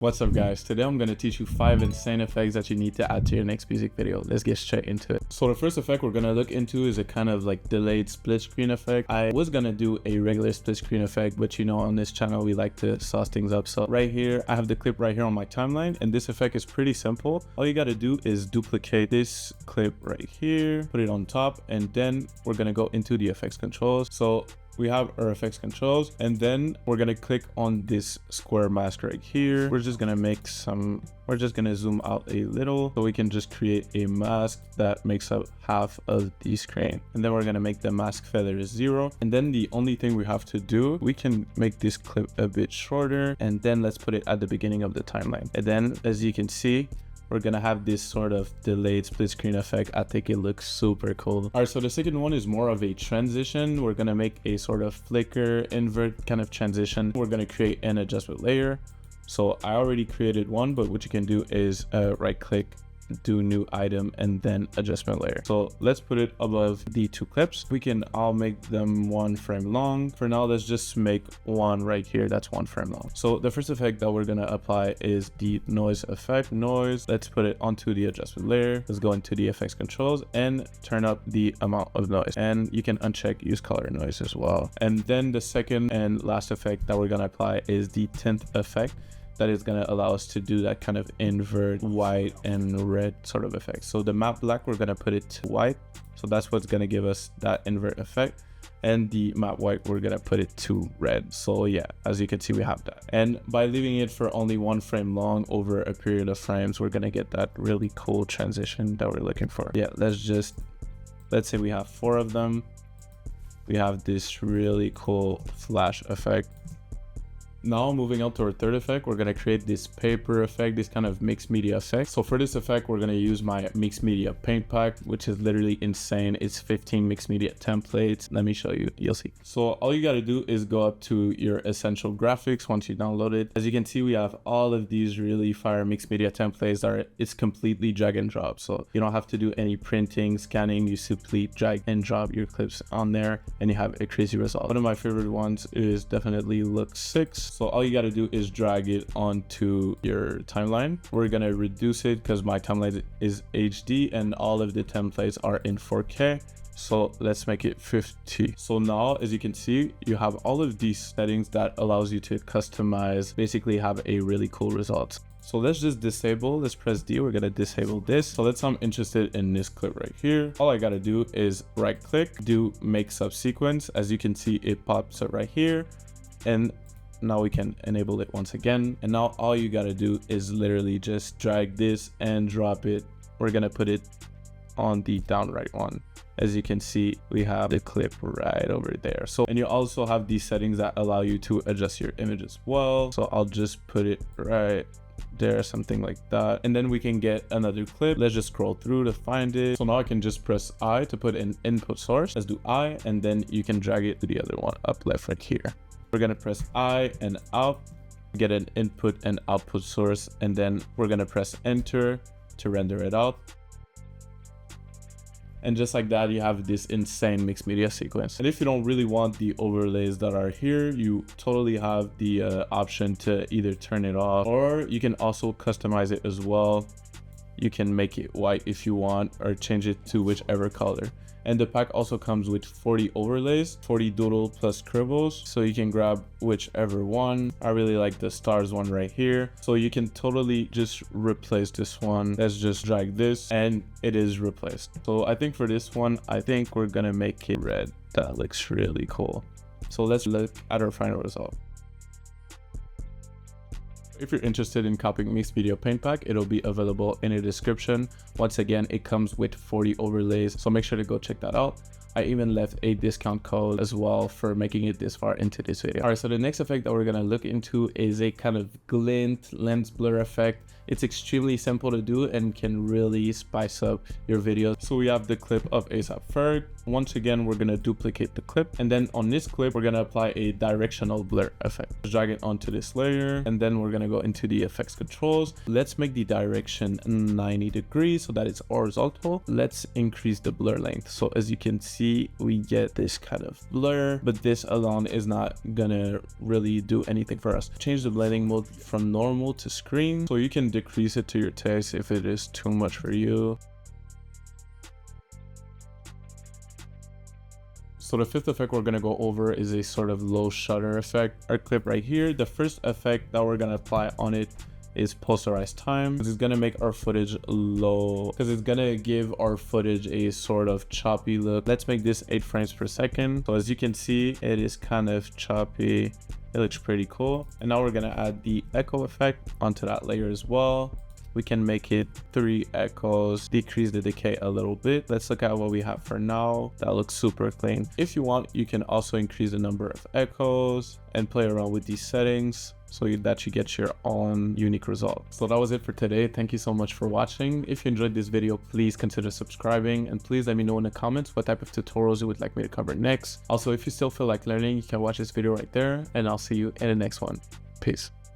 What's up guys, today I'm going to teach you 5 insane effects that you need to add to your next music video. Let's get straight into it. So the first effect we're going to look into is a kind of like delayed split screen effect. I was going to do a regular split screen effect, but you know on this channel we like to sauce things up. So right here, I have the clip right here on my timeline, and this effect is pretty simple. All you got to do is duplicate this clip right here, put it on top, and then we're going to go into the effects controls. So we have our effects controls, and then we're gonna click on this square mask right here. We're just gonna zoom out a little so we can just create a mask that makes up half of the screen, and then we're gonna make the mask feather 0. And then the only thing we have to do, we can make this clip a bit shorter, and then let's put it at the beginning of the timeline. And then as you can see, we're gonna have this sort of delayed split screen effect. I think it looks super cool. All right, so the second one is more of a transition. We're gonna make a sort of flicker invert kind of transition. We're gonna create an adjustment layer. So I already created one, but what you can do is right click, do new item, and then adjustment layer. So let's put it above the two clips. We can all make them 1 frame long. For now, let's just make one right here that's 1 frame long. So the first effect that we're gonna apply is the noise effect. Noise, let's put it onto the adjustment layer. Let's go into the effects controls and turn up the amount of noise, and you can uncheck use color noise as well. And then the second and last effect that we're gonna apply is the tint effect. That is going to allow us to do that kind of invert white and red sort of effect. So the matte black, we're going to put it to white. So that's what's going to give us that invert effect. And the matte white, we're going to put it to red. So yeah, as you can see, we have that. And by leaving it for only 1 frame long over a period of frames, we're going to get that really cool transition that we're looking for. Yeah, let's say we have 4 of them. We have this really cool flash effect. Now moving on to our third effect, we're going to create this paper effect, this kind of mixed media effect. So for this effect, we're going to use my mixed media paint pack, which is literally insane. It's 15 mixed media templates. Let me show you, you'll see. So all you got to do is go up to your essential graphics once you download it. As you can see, we have all of these really fire mixed media templates that it's completely drag and drop. So you don't have to do any printing, scanning. You simply drag and drop your clips on there and you have a crazy result. One of my favorite ones is definitely look 6. So all you got to do is drag it onto your timeline. We're going to reduce it because my timeline is HD and all of the templates are in 4K. So let's make it 50. So now, as you can see, you have all of these settings that allows you to customize, basically have a really cool result. So let's just disable, let's press D, we're gonna disable this. So let's say I'm interested in this clip right here. All I gotta do is right click, do make subsequence. As you can see, it pops up right here. And now we can enable it once again. And now all you gotta do is literally just drag this and drop it. We're gonna put it on the down right one. As you can see, we have the clip right over there. So, and you also have these settings that allow you to adjust your image as well. So I'll just put it right there, something like that. And then we can get another clip. Let's just scroll through to find it. So now I can just press I to put an input source. Let's do I, and then you can drag it to the other one up left right here. We're gonna press I and out, get an input and output source, and then we're gonna press enter to render it out. And just like that, you have this insane mixed media sequence. And if you don't really want the overlays that are here, you totally have the option to either turn it off, or you can also customize it as well. You can make it white if you want, or change it to whichever color. And the pack also comes with 40 overlays, 40 doodle plus scribbles. So you can grab whichever one. I really like the stars one right here. So you can totally just replace this one. Let's just drag this and it is replaced. So I think for this one, I think we're gonna make it red. That looks really cool. So let's look at our final result. If you're interested in copying Mixed Media Paint Pack, it'll be available in the description. Once again, it comes with 40 overlays, so make sure to go check that out. I even left a discount code as well for making it this far into this video. All right, so the next effect that we're gonna look into is a kind of glint lens blur effect. It's extremely simple to do and can really spice up your videos. So we have the clip of A$AP Ferg. Once again, we're gonna duplicate the clip, and then on this clip, we're gonna apply a directional blur effect. Drag it onto this layer, and then we're gonna go into the effects controls. Let's make the direction 90 degrees so that it's horizontal. Let's increase the blur length. So as you can see, see, we get this kind of blur, but this alone is not gonna really do anything for us. Change the blending mode from normal to screen, so you can decrease it to your taste if it is too much for you. So the fifth effect we're gonna go over is a sort of low shutter effect. Our clip right here, the first effect that we're gonna apply on it is posterized time, because it's gonna make our footage low, because it's gonna give our footage a sort of choppy look. Let's make this 8 frames per second. So as you can see, it is kind of choppy. It looks pretty cool. And now we're gonna add the echo effect onto that layer as well. We can make it 3 echoes, decrease the decay a little bit. Let's look at what we have for now. That looks super clean. If you want, you can also increase the number of echoes and play around with these settings so that you get your own unique result. So that was it for today. Thank you so much for watching. If you enjoyed this video, please consider subscribing, and please let me know in the comments what type of tutorials you would like me to cover next. Also, if you still feel like learning, you can watch this video right there, and I'll see you in the next one. Peace.